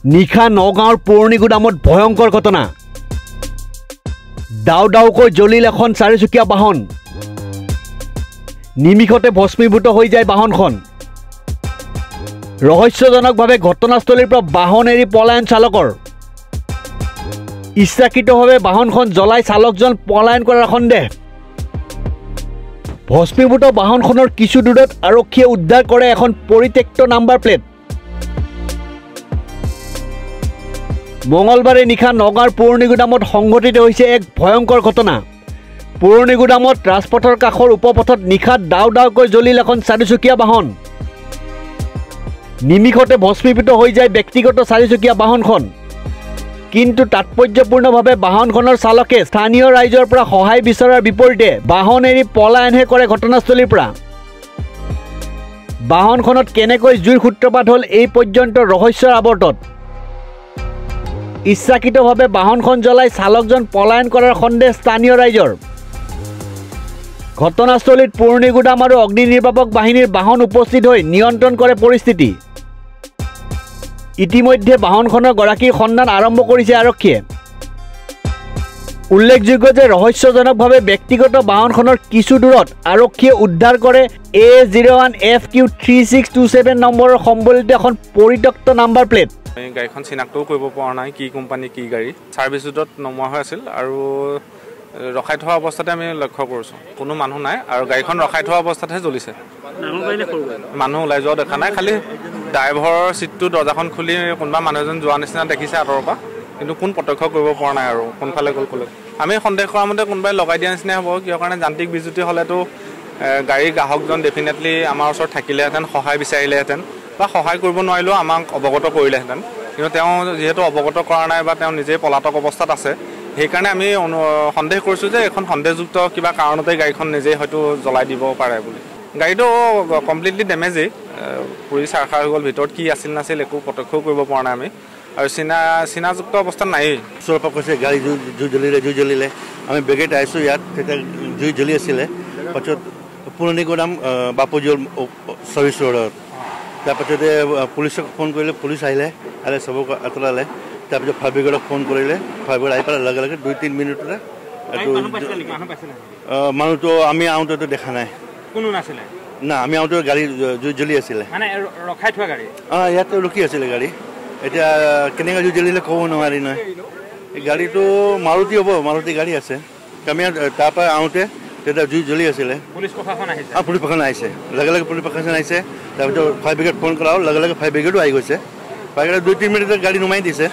নিশা নগাঁৱৰ পুৰণি গুদামত ভয়ংকৰ ঘটনা দাও দাওকৈ জ্বলিল এখন চাৰিচকীয়া বাহন নিমিষতে ভস্মীভূত হৈ যায় বাহনখন ৰহস্যজনকভাৱে ঘটনাস্থলীৰ পৰা বাহন এৰি পলায়ন চালকৰ ইচ্ছাকৃতভাৱে বাহনখন জ্বলাই চালকজন পলায়ন কৰাৰ সন্দেহ ভস্মীভূত বাহনখনৰ কিছু দূৰত আৰক্ষীয়ে উদ্ধাৰ কৰে এখন পৰিত্যক্ত নাম্বাৰ প্লেট মঙলবাৰে নিশা নগাঁৱৰ পুৰণি গুদামত সংঘটিত হৈছে এক ভয়ংকৰ ঘটনা পুৰণি গুদামত ৰাজপথৰ কাষৰ উপপথত নিশা দাও দাওকৈ জ্বলিল এখন চাৰিচকীয়া বাহন নিমিষতে ভস্মীভূত হৈ যায় ব্যক্তিগত চাৰিচকীয়া বাহনখন কিন্তু তাৎপৰ্যপূৰ্ণভাৱে বাহনখনৰ চালকে স্থানীয় ৰাইজৰ পৰা সহায় বিচৰাৰ বিপৰীতে বাহন এৰি পলায়নহে কৰে ঘটনাস্থলীৰ পৰা বাহনখনত কেনেকৈ জুইৰ সূত্ৰপাত হ'ল এই পৰ্যন্ত ৰহস্যৰ আৱৰ্তত ইচ্ছাকৃতভাৱে বাহনখন জ্বলাই চালকজন পলায়ন কৰাৰ সন্দেহ স্থানীয় ৰাইজৰ ঘটনাস্থলীত পুৰণি গুদাম আৰু অগ্নি নিৰ্বাপক বাহিনীৰ বাহন উপস্থিত হৈ নিয়ন্ত্ৰণ কৰে পৰিস্থিতি ইতিমধ্যে বাহনখনৰ গৰাকীৰ সন্ধান আৰম্ভ কৰিছে আৰক্ষীয়ে উল্লেখযোগ্য যে ৰহস্যজনকভাৱে ব্যক্তিগত বাহনখনৰ কিছু দূৰত আৰক্ষীয়ে উদ্ধাৰ কৰে A01FQ3627 নম্বৰৰ সম্বলিত এখন পৰিত্যক্ত নাম্বাৰ প্লেট গাড়ীখন চিনাক্তও কৰিব পৰা নাই কি কোম্পানী কি গাড়ী ছাৰ্ভিচ ৰোডত নমোৱা হৈ আছিল আৰু ৰখাই থোৱা অৱস্থাতে আমি লক্ষ্য কৰিছোঁ কোনো মানুহ নাই আৰু গাড়ীখন ৰখাই থোৱা অৱস্থাতহে জ্বলিছে মানুহ ওলাই যোৱা দেখা নাই খালি ড্ৰাইভাৰৰ ছিটটো দৰ্জাখন খুলি কোনোবা মানুহ এজন যোৱা নিচিনা দেখিছে আঁতৰৰ পৰা কিন্তু কোন প্ৰত্যক্ষ কৰিব পৰা নাই আৰু কোনফালে গ'ল ক'লে আমি সন্দেহ কৰা মতে কোনোবাই লগাই দিয়া নিচিনা হ'ব কিয় কাৰণে যান্ত্ৰিক বিজুতি হ'লেতো গাড়ীৰ গ্ৰাহকজন ডেফিনেটলি আমাৰ ওচৰত থাকিলেহেঁতেন সহায় বিচাৰিলেহেঁতেন বা সহায় কৰিব নোৱাৰিলেও আমাক অৱগত কৰিলেহেঁতেন কিন্তু তেওঁ যিহেতু অৱগত কৰা নাই বা তেওঁ নিজেই পলাতক অৱস্থাত আছে সেইকাৰণে আমি সন্দেহ কৰিছোঁ যে এখন সন্দেহযুক্ত কিবা কাৰণতে গাড়ীখন নিজেই হয়তো জ্বলাই দিব পাৰে বুলি গাড়ীটো কমপ্লিটলি ডেমেজেই পুৰি চাৰখাৰ হৈ গ'ল ভিতৰত কি আছিল নাছিল একো প্ৰত্যক্ষও কৰিব পৰা নাই আমি আৰু চিনাযুক্ত অৱস্থাত নায়েই ওচৰৰ পৰা কৈছে গাড়ী জুই জ্বলিলে আমি বেগেত আহিছোঁ ইয়াত তেতিয়া জুই জ্বলি আছিলে পাছত পুৰণি গুদাম বাপুজুল চাৰ্ভিচ ৰোডত তাৰপাছতে পুলিচক ফোন কৰিলে পুলিচ আহিলে আৰু চবক আঁতৰালে তাৰপিছত ফায়াৰ ব্ৰিগেডক ফোন কৰিলে ফায়াৰ ব্ৰিগেড আহি পেলাই লগে লগে 2-3 মিনিটতে মানুহটো আমি আহোঁতেতো দেখা নাই কোনো নাছিলে না আমি আহোঁতে গাড়ী জুই জ্বলি আছিলে মানে ৰখাই থোৱা গাড়ী ইয়াতে ৰখি আছিলে গাড়ী এতিয়া কেনেকৈ জুই জ্বলিলে ক'ব নোৱাৰি নহয় এই গাড়ীটো মাৰুতি হ'ব মাৰুতি গাড়ী আছে আমি তাৰপৰা আহোঁতে তেতিয়া জুই জ্বলি আছিলে পুলিচ প্ৰশাসন আহিছে পুলিচ প্ৰশাসন আহিছে লগে লগে পুলিচ প্ৰশাসন আহিছে তাৰপিছত ফায়াৰ ব্ৰিগেড ফোন কৰা হ'ল লগে লগে ফায়াৰ ব্ৰিগেডো আহি গৈছে ফায়াৰ ব্ৰিগেড 2-3 মিনিটত গাড়ী নুমাই দিছে